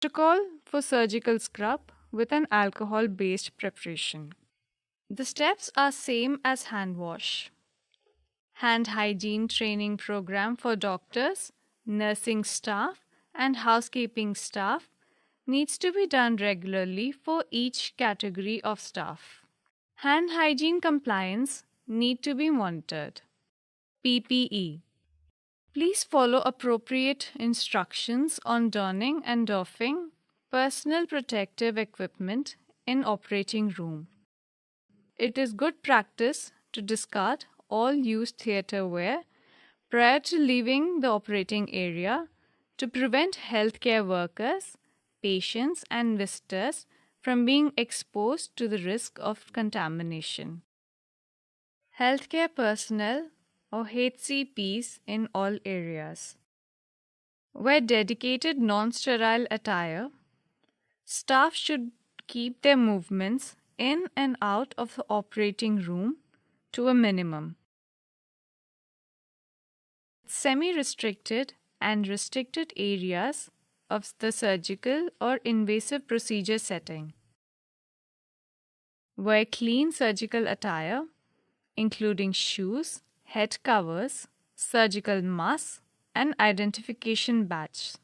Protocol for surgical scrub with an alcohol-based preparation. The steps are same as hand wash. Hand hygiene training program for doctors, nursing staff, and housekeeping staff needs to be done regularly for each category of staff. Hand hygiene compliance need to be monitored. PPE. Please follow appropriate instructions on donning and doffing personal protective equipment in operating room. It is good practice to discard all used theatre wear prior to leaving the operating area to prevent healthcare workers, patients, and visitors from being exposed to the risk of contamination. Healthcare personnel or HCPs in all areas. Wear dedicated non-sterile attire. Staff should keep their movements in and out of the operating room to a minimum. Semi-restricted and restricted areas of the surgical or invasive procedure setting. Wear clean surgical attire, including shoes, head covers, surgical masks, and identification badges.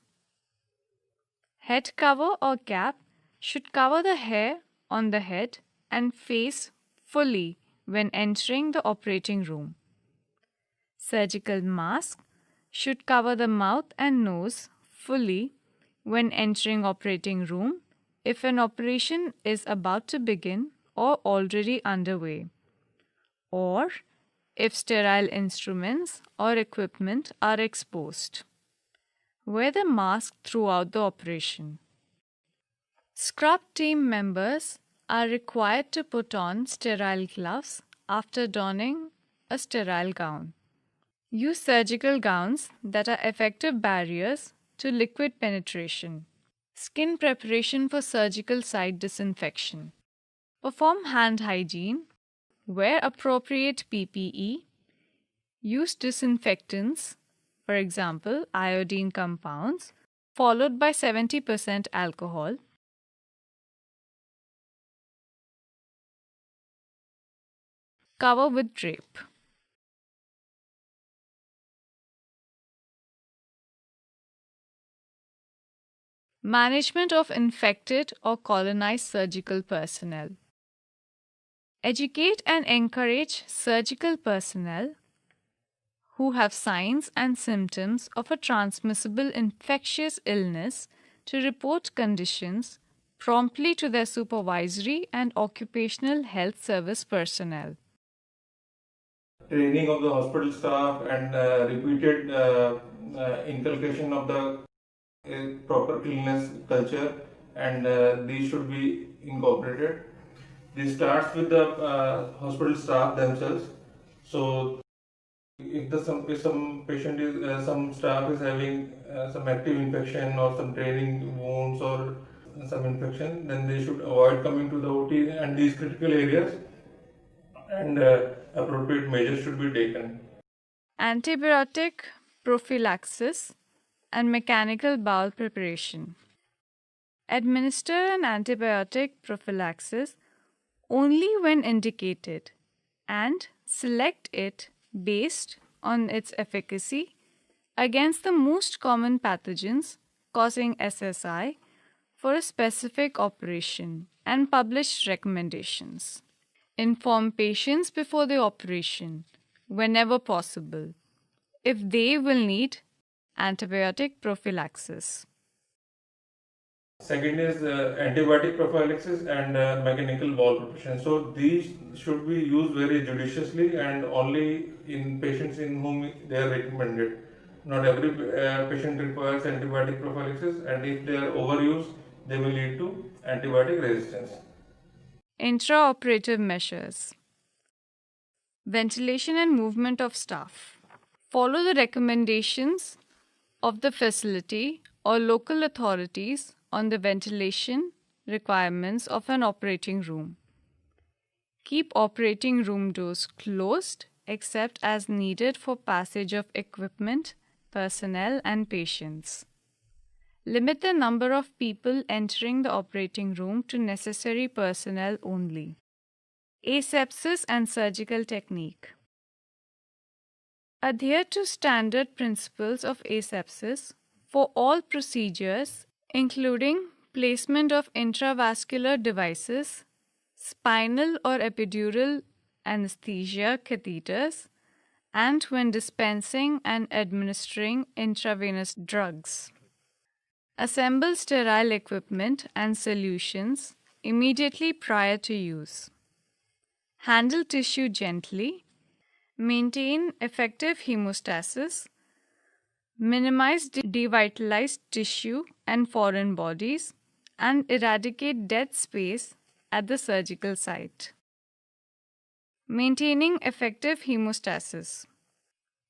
Head cover or cap should cover the hair on the head and face fully when entering the operating room. Surgical mask should cover the mouth and nose fully when entering operating room if an operation is about to begin or already underway, or if sterile instruments or equipment are exposed. Wear the mask throughout the operation. Scrub team members are required to put on sterile gloves after donning a sterile gown. Use surgical gowns that are effective barriers to liquid penetration. Skin preparation for surgical site disinfection. Perform hand hygiene. Wear appropriate PPE. Use disinfectants, for example, iodine compounds, followed by 70% alcohol. Cover with drape. Management of infected or colonized surgical personnel. Educate and encourage surgical personnel who have signs and symptoms of a transmissible infectious illness to report conditions promptly to their supervisory and occupational health service personnel. Training of the hospital staff and repeated inculcation of the proper cleanliness culture, and these should be incorporated. This starts with the hospital staff themselves. So if some patient is some staff is having some active infection or some draining wounds or some infection, then they should avoid coming to the OT and these critical areas, and appropriate measures should be taken. Antibiotic prophylaxis and mechanical bowel preparation. Administer an antibiotic prophylaxis only when indicated and select it based on its efficacy against the most common pathogens causing SSI for a specific operation and publish recommendations. Inform patients before the operation, whenever possible, if they will need antibiotic prophylaxis. Second is antibiotic prophylaxis and mechanical bowel preparation. So these should be used very judiciously and only in patients in whom they are recommended. Not every patient requires antibiotic prophylaxis, and if they are overused, they will lead to antibiotic resistance. Intraoperative measures. Ventilation and movement of staff. Follow the recommendations of the facility or local authorities on the ventilation requirements of an operating room. Keep operating room doors closed except as needed for passage of equipment, personnel, and patients. Limit the number of people entering the operating room to necessary personnel only. Asepsis and surgical technique. Adhere to standard principles of asepsis for all procedures, including placement of intravascular devices, spinal or epidural anesthesia catheters, and when dispensing and administering intravenous drugs. Assemble sterile equipment and solutions immediately prior to use. Handle tissue gently. Maintain effective hemostasis. Minimize devitalized tissue and foreign bodies, and eradicate dead space at the surgical site. Maintaining effective hemostasis.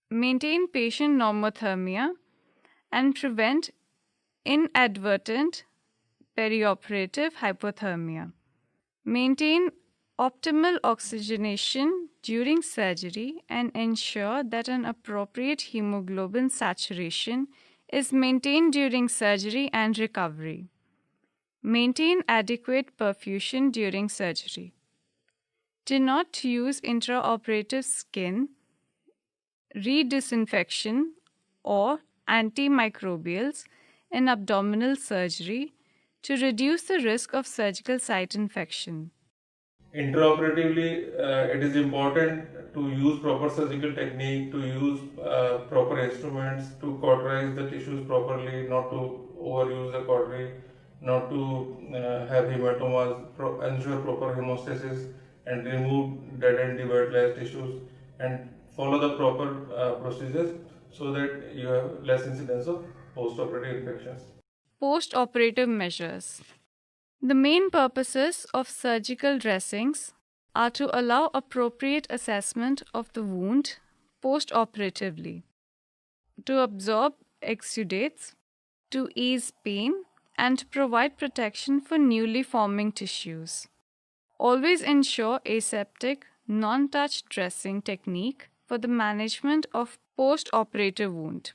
Maintain patient normothermia and prevent inadvertent perioperative hypothermia. Maintain optimal oxygenation during surgery and ensure that an appropriate hemoglobin saturation is maintained during surgery and recovery. Maintain adequate perfusion during surgery. Do not use intraoperative skin, re-disinfection, or antimicrobials in abdominal surgery to reduce the risk of surgical site infection. Intraoperatively, it is important to use proper surgical technique, to use proper instruments, to cauterize the tissues properly, not to overuse the cautery, not to have hematomas, ensure proper hemostasis, and remove dead and devitalized tissues, and follow the proper procedures so that you have less incidence of post-operative infections. Post-operative measures. The main purposes of surgical dressings are to allow appropriate assessment of the wound post-operatively, to absorb exudates, to ease pain, and to provide protection for newly forming tissues. Always ensure aseptic, non-touch dressing technique for the management of post-operative wound.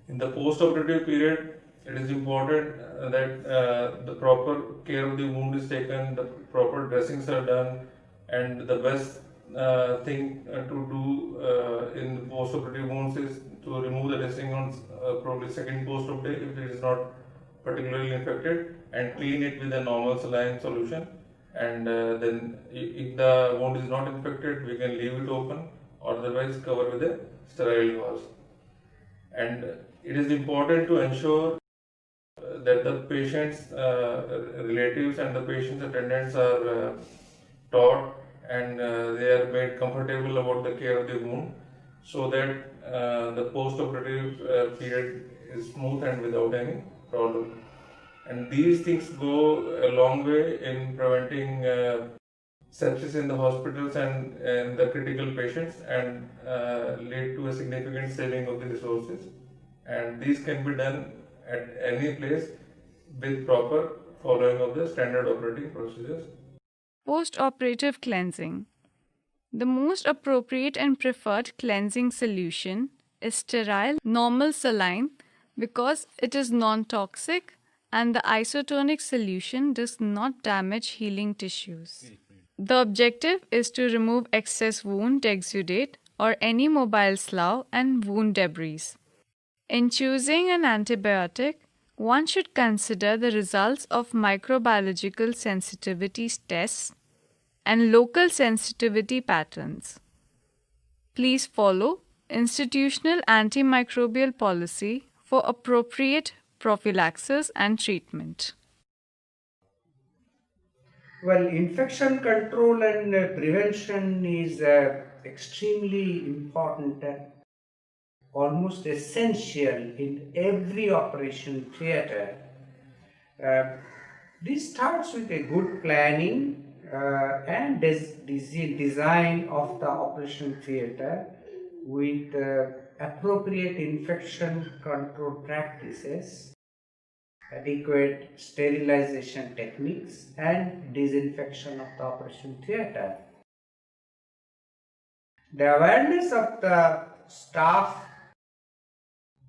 In the post-operative period, it is important that the proper care of the wound is taken, the proper dressings are done, and the best thing to do in post-operative wounds is to remove the dressing on probably second post-operative if it is not particularly infected, and clean it with a normal saline solution. And then if the wound is not infected, we can leave it open, or otherwise cover with a sterile gauze. And it is important to ensure that the patient's relatives and the patient's attendants are taught and they are made comfortable about the care of the wound so that the post-operative period is smooth and without any problem. And these things go a long way in preventing sepsis in the hospitals and the critical patients, and lead to a significant saving of the resources. And these can be done at any place with proper following of the standard operating procedures. Post-operative cleansing. The most appropriate and preferred cleansing solution is sterile normal saline because it is non-toxic and the isotonic solution does not damage healing tissues. The objective is to remove excess wound exudate or any mobile slough and wound debris. In choosing an antibiotic, one should consider the results of microbiological sensitivity tests and local sensitivity patterns. Please follow institutional antimicrobial policy for appropriate prophylaxis and treatment. Well, infection control and prevention is extremely important and almost essential in every operation theater. This starts with a good planning and design of the operation theater with appropriate infection control practices, adequate sterilization techniques, and disinfection of the operation theater. The awareness of the staff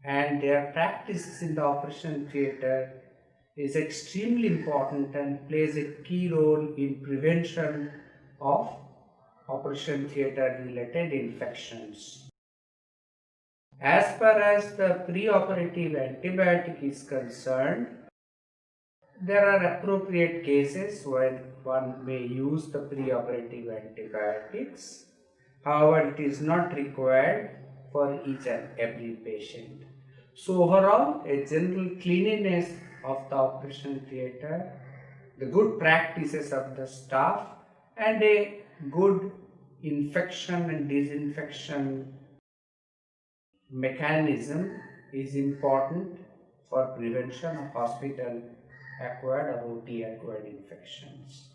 and their practices in the operation theatre is extremely important and plays a key role in prevention of operation theatre related infections. As far as the preoperative antibiotic is concerned, there are appropriate cases when one may use the preoperative antibiotics. However, it is not required for each and every patient. So overall, a general cleanliness of the operation theatre, the good practices of the staff, and a good infection and disinfection mechanism is important for prevention of hospital acquired or OT acquired infections.